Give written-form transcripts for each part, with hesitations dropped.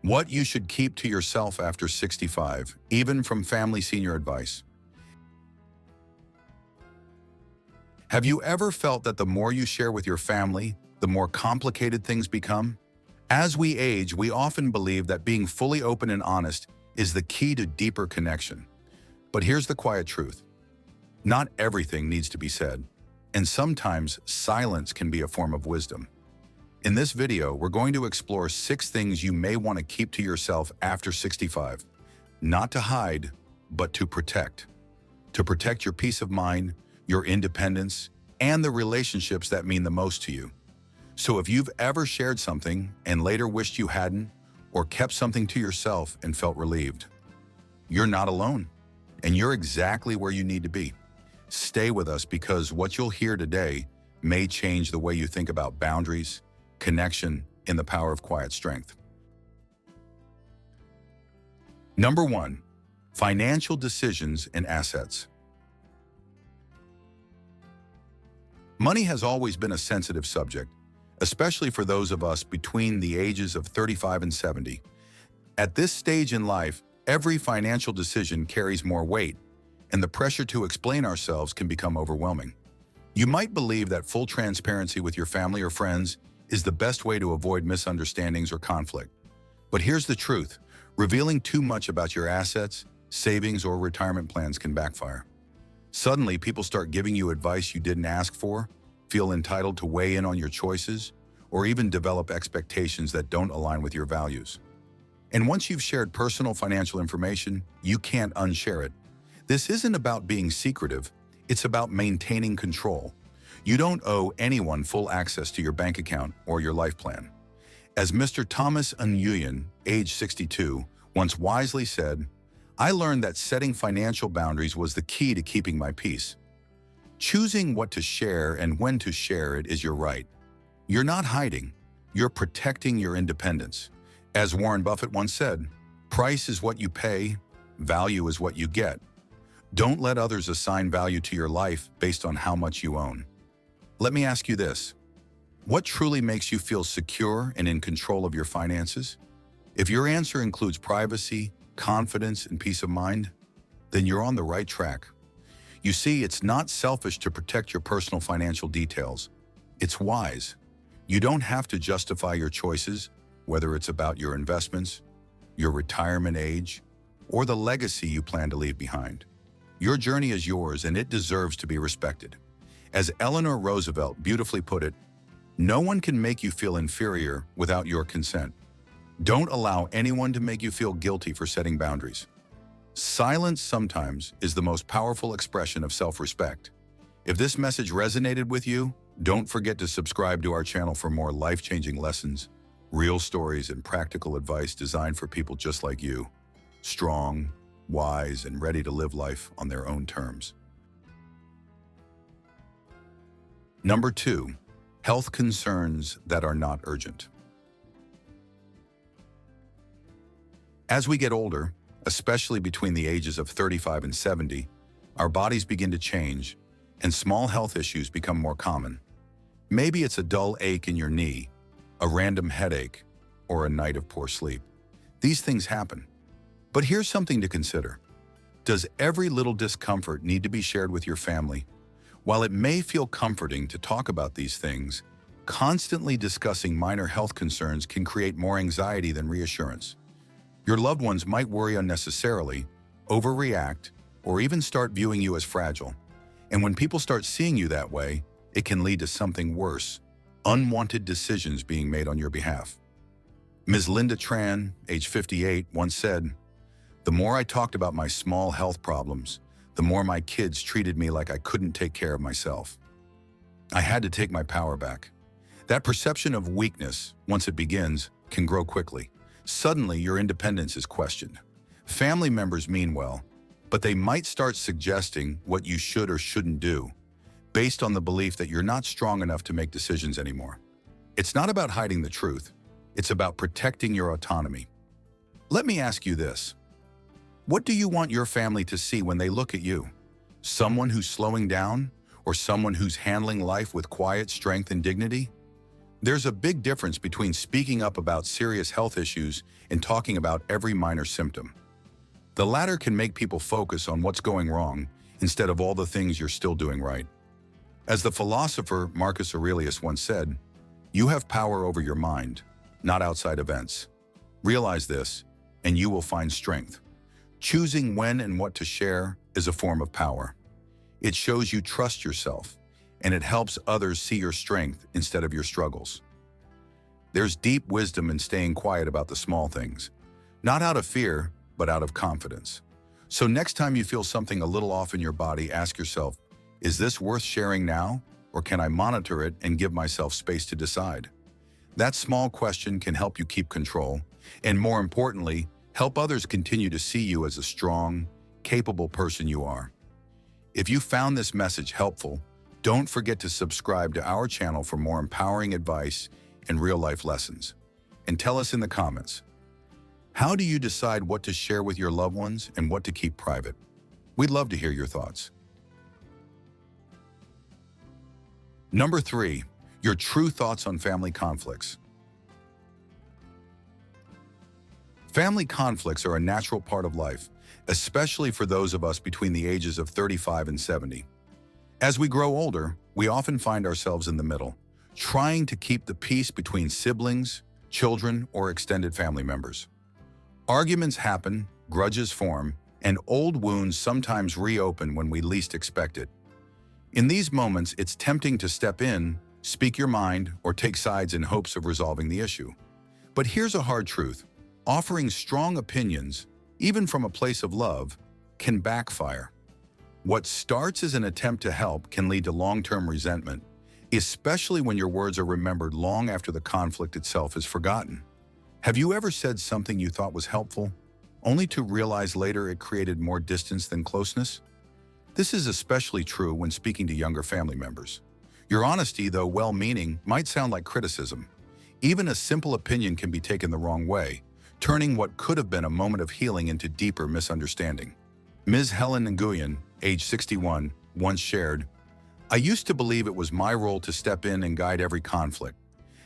What you should keep to yourself after 65, even from family senior advice. Have you ever felt that the more you share with your family, the more complicated things become? As we age, we often believe that being fully open and honest is the key to deeper connection. But here's the quiet truth. Not everything needs to be said, and sometimes silence can be a form of wisdom. In this video, we're going to explore 6 things you may want to keep to yourself after 65. Not to hide, but to protect. To protect your peace of mind, your independence, and the relationships that mean the most to you. So if you've ever shared something and later wished you hadn't, or kept something to yourself and felt relieved, you're not alone, and you're exactly where you need to be. Stay with us because what you'll hear today may change the way you think about boundaries, connection, and the power of quiet strength. Number 1, financial decisions and assets. Money has always been a sensitive subject, especially for those of us between the ages of 35 and 70. At this stage in life, every financial decision carries more weight, and the pressure to explain ourselves can become overwhelming. You might believe that full transparency with your family or friends is the best way to avoid misunderstandings or conflict. But here's the truth. Revealing too much about your assets, savings, or retirement plans can backfire. Suddenly, people start giving you advice you didn't ask for, feel entitled to weigh in on your choices, or even develop expectations that don't align with your values. And once you've shared personal financial information, you can't unshare it. This isn't about being secretive, it's about maintaining control. You don't owe anyone full access to your bank account or your life plan. As Mr. Thomas Nguyen, age 62, once wisely said, "I learned that setting financial boundaries was the key to keeping my peace." Choosing what to share and when to share it is your right. You're not hiding, you're protecting your independence. As Warren Buffett once said, "Price is what you pay, value is what you get." Don't let others assign value to your life based on how much you own. Let me ask you this. What truly makes you feel secure and in control of your finances? If your answer includes privacy, confidence, and peace of mind, then you're on the right track. You see, it's not selfish to protect your personal financial details. It's wise. You don't have to justify your choices, whether it's about your investments, your retirement age, or the legacy you plan to leave behind. Your journey is yours, and it deserves to be respected. As Eleanor Roosevelt beautifully put it, no one can make you feel inferior without your consent. Don't allow anyone to make you feel guilty for setting boundaries. Silence sometimes is the most powerful expression of self-respect. If this message resonated with you, don't forget to subscribe to our channel for more life-changing lessons, real stories, and practical advice designed for people just like you, strong, wise, and ready to live life on their own terms. Number 2, health concerns that are not urgent. As we get older, especially between the ages of 35 and 70, our bodies begin to change, and small health issues become more common. Maybe it's a dull ache in your knee, a random headache, or a night of poor sleep. These things happen. But here's something to consider. Does every little discomfort need to be shared with your family? While it may feel comforting to talk about these things, constantly discussing minor health concerns can create more anxiety than reassurance. Your loved ones might worry unnecessarily, overreact, or even start viewing you as fragile. And when people start seeing you that way, it can lead to something worse, unwanted decisions being made on your behalf. Ms. Linda Tran, age 58, once said, "The more I talked about my small health problems, the more my kids treated me like I couldn't take care of myself. I had to take my power back." That perception of weakness, once it begins, can grow quickly. Suddenly, your independence is questioned. Family members mean well, but they might start suggesting what you should or shouldn't do, based on the belief that you're not strong enough to make decisions anymore. It's not about hiding the truth. It's about protecting your autonomy. Let me ask you this. What do you want your family to see when they look at you? Someone who's slowing down, or someone who's handling life with quiet strength and dignity? There's a big difference between speaking up about serious health issues and talking about every minor symptom. The latter can make people focus on what's going wrong instead of all the things you're still doing right. As the philosopher Marcus Aurelius once said, "You have power over your mind, not outside events. Realize this, and you will find strength." Choosing when and what to share is a form of power. It shows you trust yourself, and it helps others see your strength instead of your struggles. There's deep wisdom in staying quiet about the small things, not out of fear, but out of confidence. So next time you feel something a little off in your body, ask yourself, is this worth sharing now, or can I monitor it and give myself space to decide? That small question can help you keep control, and more importantly, help others continue to see you as a strong, capable person you are. If you found this message helpful, don't forget to subscribe to our channel for more empowering advice and real-life lessons. And tell us in the comments, how do you decide what to share with your loved ones and what to keep private? We'd love to hear your thoughts. Number 3, your true thoughts on family conflicts. Family conflicts are a natural part of life, especially for those of us between the ages of 35 and 70. As we grow older, we often find ourselves in the middle, trying to keep the peace between siblings, children, or extended family members. Arguments happen, grudges form, and old wounds sometimes reopen when we least expect it. In these moments, it's tempting to step in, speak your mind, or take sides in hopes of resolving the issue. But here's a hard truth. Offering strong opinions, even from a place of love, can backfire. What starts as an attempt to help can lead to long-term resentment, especially when your words are remembered long after the conflict itself is forgotten. Have you ever said something you thought was helpful, only to realize later it created more distance than closeness? This is especially true when speaking to younger family members. Your honesty, though well-meaning, might sound like criticism. Even a simple opinion can be taken the wrong way, turning what could have been a moment of healing into deeper misunderstanding. Ms. Helen Nguyen, age 61, once shared, "I used to believe it was my role to step in and guide every conflict.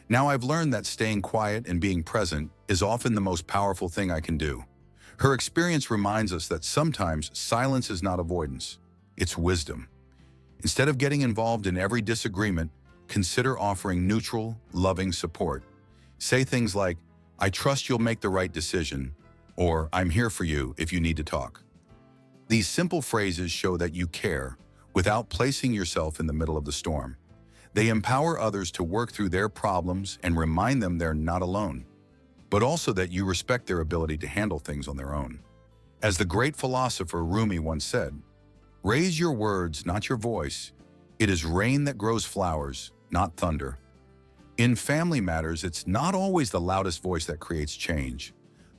Now I've learned that staying quiet and being present is often the most powerful thing I can do." Her experience reminds us that sometimes silence is not avoidance, it's wisdom. Instead of getting involved in every disagreement, consider offering neutral, loving support. Say things like, "I trust you'll make the right decision," or "I'm here for you if you need to talk." These simple phrases show that you care without placing yourself in the middle of the storm. They empower others to work through their problems and remind them they're not alone, but also that you respect their ability to handle things on their own. As the great philosopher Rumi once said, "Raise your words, not your voice. It is rain that grows flowers, not thunder." In family matters, it's not always the loudest voice that creates change,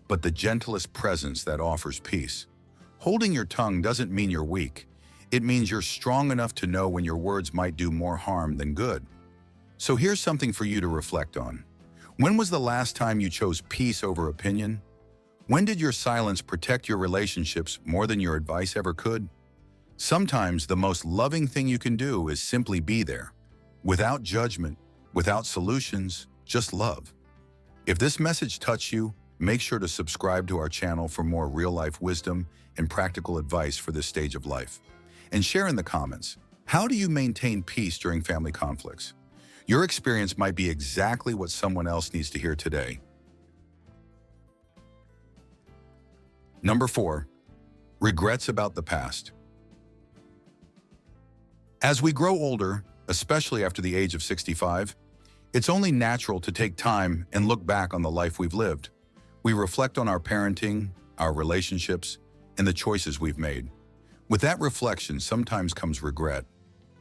but the gentlest presence that offers peace. Holding your tongue doesn't mean you're weak. It means you're strong enough to know when your words might do more harm than good. So here's something for you to reflect on. When was the last time you chose peace over opinion? When did your silence protect your relationships more than your advice ever could? Sometimes the most loving thing you can do is simply be there, without judgment, without solutions, just love. If this message touched you, make sure to subscribe to our channel for more real-life wisdom and practical advice for this stage of life. And share in the comments, how do you maintain peace during family conflicts? Your experience might be exactly what someone else needs to hear today. Number 4, regrets about the past. As we grow older, especially after the age of 65, it's only natural to take time and look back on the life we've lived. We reflect on our parenting, our relationships, and the choices we've made. With that reflection sometimes comes regret.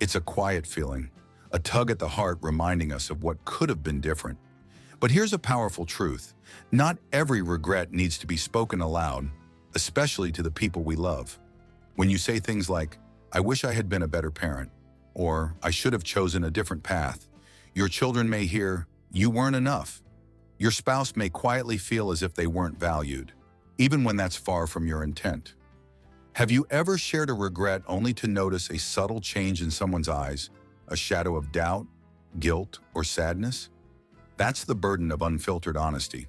It's a quiet feeling, a tug at the heart reminding us of what could have been different. But here's a powerful truth. Not every regret needs to be spoken aloud, especially to the people we love. When you say things like, "I wish I had been a better parent," or "I should have chosen a different path," your children may hear, "You weren't enough." Your spouse may quietly feel as if they weren't valued, even when that's far from your intent. Have you ever shared a regret only to notice a subtle change in someone's eyes, a shadow of doubt, guilt, or sadness? That's the burden of unfiltered honesty.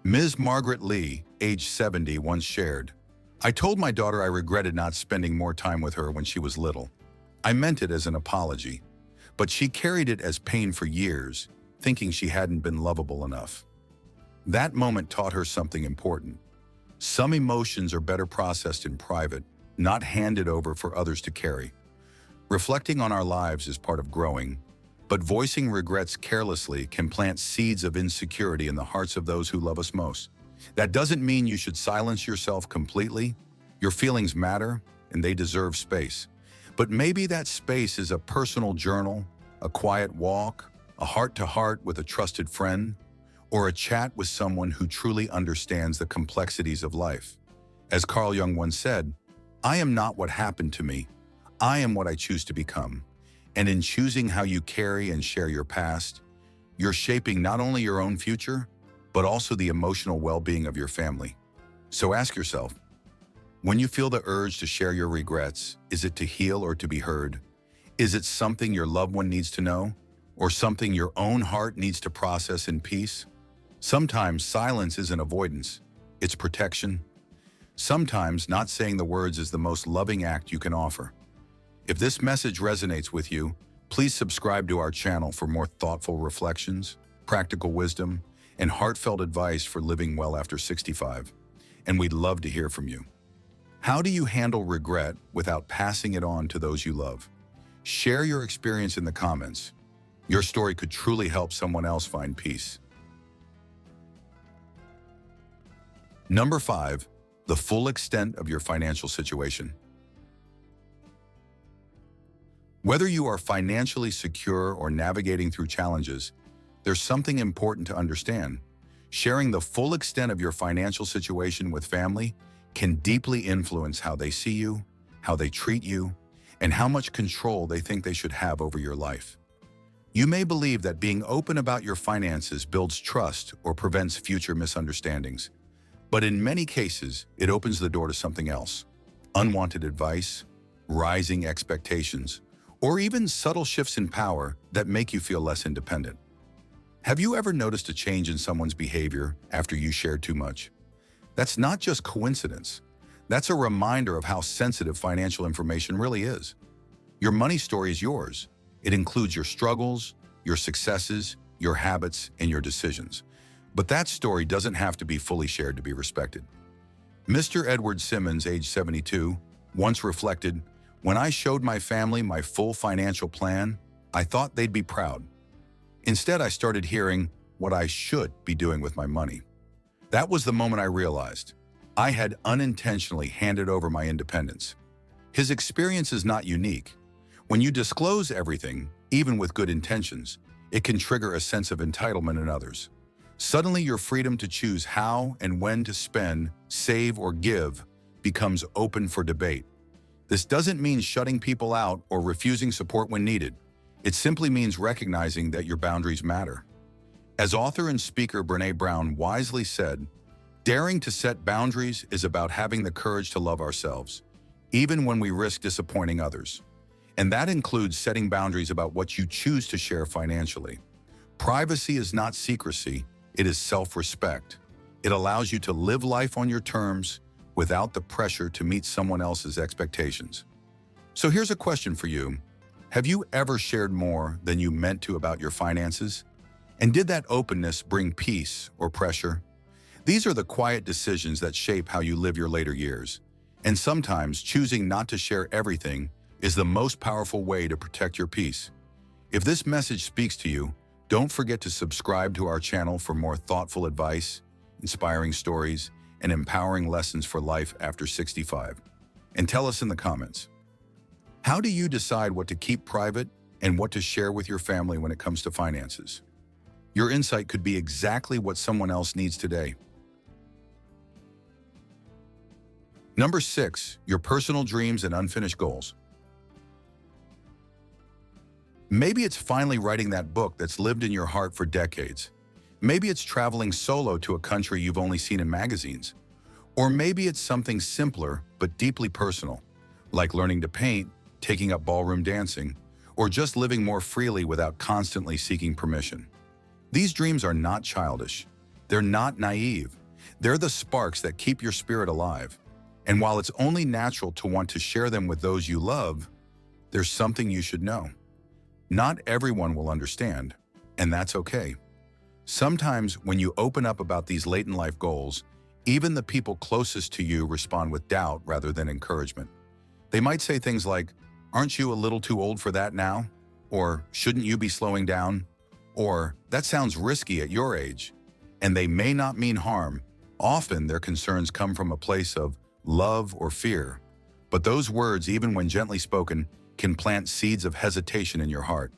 Ms. Margaret Lee, age 70, once shared, "I told my daughter I regretted not spending more time with her when she was little. I meant it as an apology, but she carried it as pain for years, thinking she hadn't been lovable enough." That moment taught her something important. Some emotions are better processed in private, not handed over for others to carry. Reflecting on our lives is part of growing, but voicing regrets carelessly can plant seeds of insecurity in the hearts of those who love us most. That doesn't mean you should silence yourself completely. Your feelings matter, and they deserve space. But maybe that space is a personal journal, a quiet walk, a heart-to-heart with a trusted friend, or a chat with someone who truly understands the complexities of life. As Carl Jung once said, "I am not what happened to me. I am what I choose to become." And in choosing how you carry and share your past, you're shaping not only your own future, but also the emotional well-being of your family. So ask yourself, when you feel the urge to share your regrets, is it to heal or to be heard? Is it something your loved one needs to know, or something your own heart needs to process in peace? Sometimes silence isn't avoidance, it's protection. Sometimes not saying the words is the most loving act you can offer. If this message resonates with you, please subscribe to our channel for more thoughtful reflections, practical wisdom, and heartfelt advice for living well after 65. And we'd love to hear from you. How do you handle regret without passing it on to those you love? Share your experience in the comments. Your story could truly help someone else find peace. Number 5, the full extent of your financial situation. Whether you are financially secure or navigating through challenges, there's something important to understand. Sharing the full extent of your financial situation with family can deeply influence how they see you, how they treat you, and how much control they think they should have over your life. You may believe that being open about your finances builds trust or prevents future misunderstandings, but in many cases, it opens the door to something else: unwanted advice, rising expectations, or even subtle shifts in power that make you feel less independent. Have you ever noticed a change in someone's behavior after you shared too much? That's not just coincidence. That's a reminder of how sensitive financial information really is. Your money story is yours. It includes your struggles, your successes, your habits, and your decisions. But that story doesn't have to be fully shared to be respected. Mr. Edward Simmons, age 72, once reflected, "When I showed my family my full financial plan, I thought they'd be proud. Instead, I started hearing what I should be doing with my money. That was the moment I realized I had unintentionally handed over my independence." His experience is not unique. When you disclose everything, even with good intentions, it can trigger a sense of entitlement in others. Suddenly, your freedom to choose how and when to spend, save, or give becomes open for debate. This doesn't mean shutting people out or refusing support when needed. It simply means recognizing that your boundaries matter. As author and speaker Brené Brown wisely said, "Daring to set boundaries is about having the courage to love ourselves, even when we risk disappointing others." And that includes setting boundaries about what you choose to share financially. Privacy is not secrecy, it is self-respect. It allows you to live life on your terms without the pressure to meet someone else's expectations. So here's a question for you. Have you ever shared more than you meant to about your finances? And did that openness bring peace or pressure? These are the quiet decisions that shape how you live your later years. And sometimes choosing not to share everything is the most powerful way to protect your peace. If this message speaks to you, don't forget to subscribe to our channel for more thoughtful advice, inspiring stories, and empowering lessons for life after 65. And tell us in the comments, how do you decide what to keep private and what to share with your family when it comes to finances? Your insight could be exactly what someone else needs today. Number 6, your personal dreams and unfinished goals. Maybe it's finally writing that book that's lived in your heart for decades. Maybe it's traveling solo to a country you've only seen in magazines. Or maybe it's something simpler but deeply personal, like learning to paint, taking up ballroom dancing, or just living more freely without constantly seeking permission. These dreams are not childish. They're not naive. They're the sparks that keep your spirit alive. And while it's only natural to want to share them with those you love, there's something you should know. Not everyone will understand, and that's okay. Sometimes when you open up about these late-in-life goals, even the people closest to you respond with doubt rather than encouragement. They might say things like, "Aren't you a little too old for that now?" Or, "Shouldn't you be slowing down?" Or, "That sounds risky at your age." And they may not mean harm. Often their concerns come from a place of love or fear. But those words, even when gently spoken, can plant seeds of hesitation in your heart.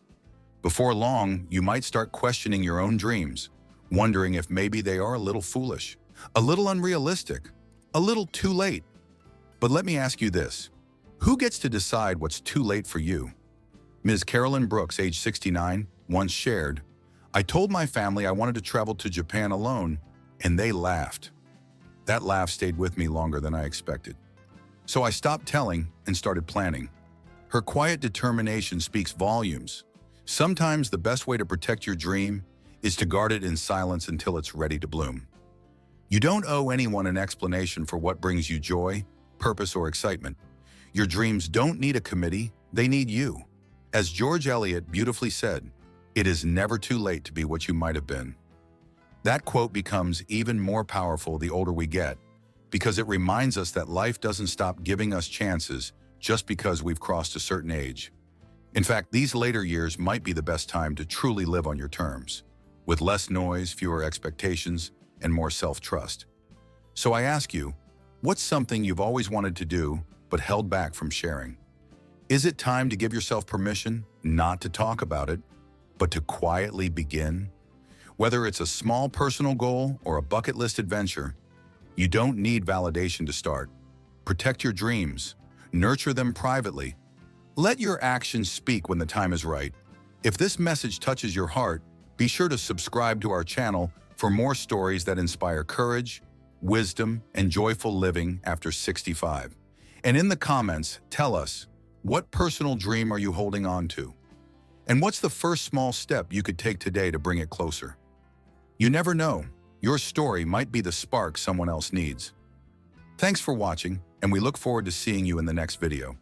Before long, you might start questioning your own dreams, wondering if maybe they are a little foolish, a little unrealistic, a little too late. But let me ask you this: who gets to decide what's too late for you? Ms. Carolyn Brooks, age 69, once shared, "I told my family I wanted to travel to Japan alone, and they laughed. That laugh stayed with me longer than I expected. So I stopped telling and started planning." Her quiet determination speaks volumes. Sometimes the best way to protect your dream is to guard it in silence until it's ready to bloom. You don't owe anyone an explanation for what brings you joy, purpose, or excitement. Your dreams don't need a committee, they need you. As George Eliot beautifully said, "It is never too late to be what you might have been." That quote becomes even more powerful the older we get, because it reminds us that life doesn't stop giving us chances just because we've crossed a certain age. In fact, these later years might be the best time to truly live on your terms, with less noise, fewer expectations, and more self-trust. So I ask you, what's something you've always wanted to do but held back from sharing? Is it time to give yourself permission not to talk about it, but to quietly begin? Whether it's a small personal goal or a bucket list adventure, you don't need validation to start. Protect your dreams. Nurture them privately. Let your actions speak when the time is right. If this message touches your heart, be sure to subscribe to our channel for more stories that inspire courage, wisdom, and joyful living after 65. And in the comments, tell us, what personal dream are you holding on to? And what's the first small step you could take today to bring it closer? You never know. Your story might be the spark someone else needs. Thanks for watching, and we look forward to seeing you in the next video.